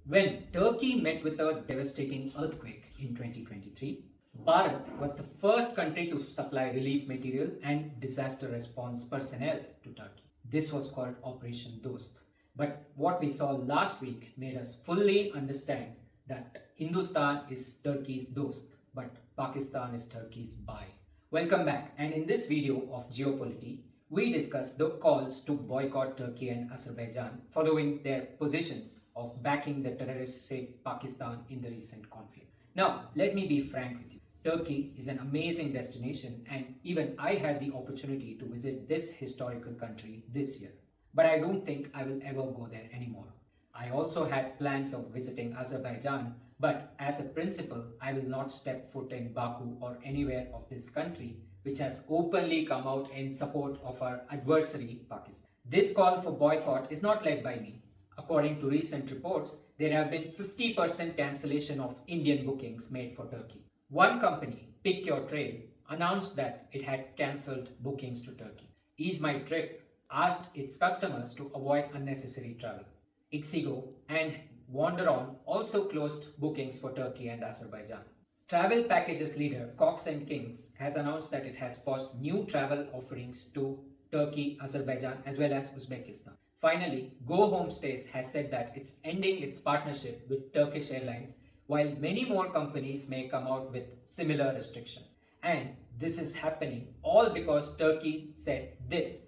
When Turkey met with a devastating earthquake in 2023, Bharat was the first country to supply relief material and disaster response personnel to Turkey. This was called Operation Dost. But what we saw last week made us fully understand that Hindustan is Turkey's dost, but Pakistan is Turkey's buy. Welcome back, and in this video of Geopolitics, we discuss the calls to boycott Turkey and Azerbaijan following their positions of backing the terrorist state Pakistan in the recent conflict. Now, let me be frank with you. Turkey is an amazing destination, and even I had the opportunity to visit this historical country this year. But I don't think I will ever go there anymore. I also had plans of visiting Azerbaijan, but as a principle, I will not step foot in Baku or anywhere of this country, which has openly come out in support of our adversary, Pakistan. This call for boycott is not led by me. According to recent reports, there have been 50% cancellation of Indian bookings made for Turkey. One company, Pick Your Trail, announced that it had cancelled bookings to Turkey. Ease My Trip asked its customers to avoid unnecessary travel. Ixigo and Wander On also closed bookings for Turkey and Azerbaijan. Travel packages leader Cox and Kings has announced that it has paused new travel offerings to Turkey, Azerbaijan as well as Uzbekistan. Finally, Go Home Stays has said that it's ending its partnership with Turkish Airlines, while many more companies may come out with similar restrictions. And this is happening all because Turkey said this,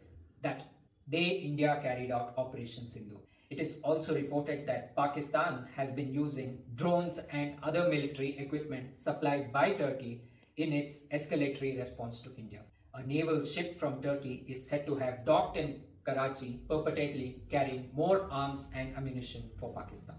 that India carried out Operation Sindhu. It is also reported that Pakistan has been using drones and other military equipment supplied by Turkey in its escalatory response to India. A naval ship from Turkey is said to have docked in Karachi, purportedly carrying more arms and ammunition for Pakistan.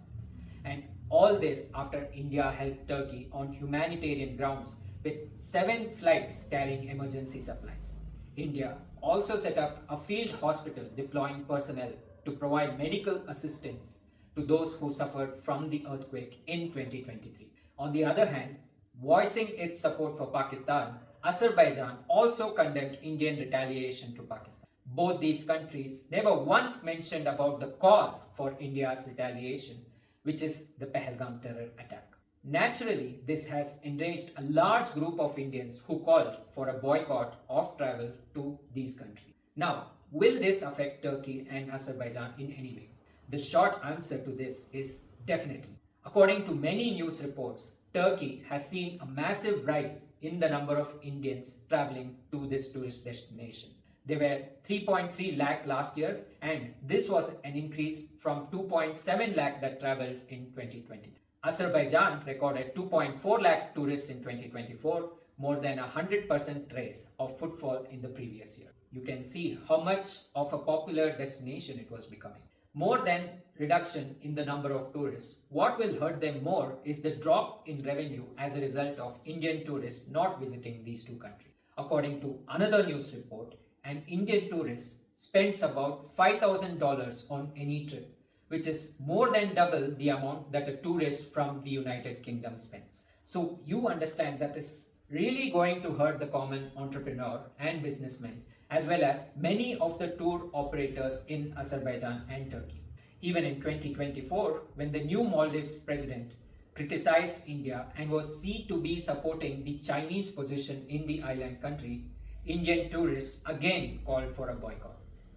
And all this after India helped Turkey on humanitarian grounds with 7 flights carrying emergency supplies. India also set up a field hospital deploying personnel to provide medical assistance to those who suffered from the earthquake in 2023. On the other hand, voicing its support for Pakistan, Azerbaijan also condemned Indian retaliation to Pakistan. Both these countries never once mentioned about the cause for India's retaliation, which is the Pahalgam terror attack. Naturally, this has enraged a large group of Indians who called for a boycott of travel to these countries. Now, will this affect Turkey and Azerbaijan in any way? The short answer to this is definitely. According to many news reports, Turkey has seen a massive rise in the number of Indians traveling to this tourist destination. There were 3.3 lakh last year, and this was an increase from 2.7 lakh that traveled in 2020. Azerbaijan recorded 2.4 lakh tourists in 2024, more than a 100% rise of footfall in the previous year. You can see how much of a popular destination it was becoming. More than reduction in the number of tourists, what will hurt them more is the drop in revenue as a result of Indian tourists not visiting these two countries. According to another news report, an Indian tourist spends about $5,000 on any trip, which is more than double the amount that a tourist from the United Kingdom spends. So you understand that this really going to hurt the common entrepreneur and businessman, as well as many of the tour operators in Azerbaijan and Turkey. Even in 2024, when the new Maldives president criticized India and was seen to be supporting the Chinese position in the island country, Indian tourists again called for a boycott.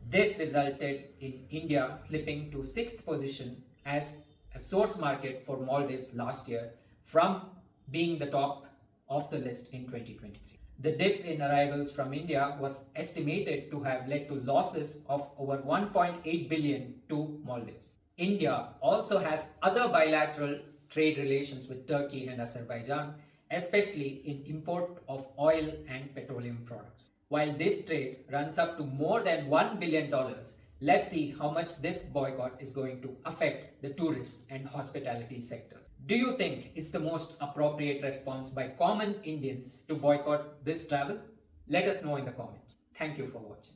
This resulted in India slipping to 6th position as a source market for Maldives last year from being the top of the list in 2023. The dip in arrivals from India was estimated to have led to losses of over 1.8 billion to Maldives. India also has other bilateral trade relations with Turkey and Azerbaijan, especially in import of oil and petroleum products. While this trade runs up to more than $1 billion, let's see how much this boycott is going to affect the tourist and hospitality sectors. Do you think it's the most appropriate response by common Indians to boycott this travel? Let us know in the comments. Thank you for watching.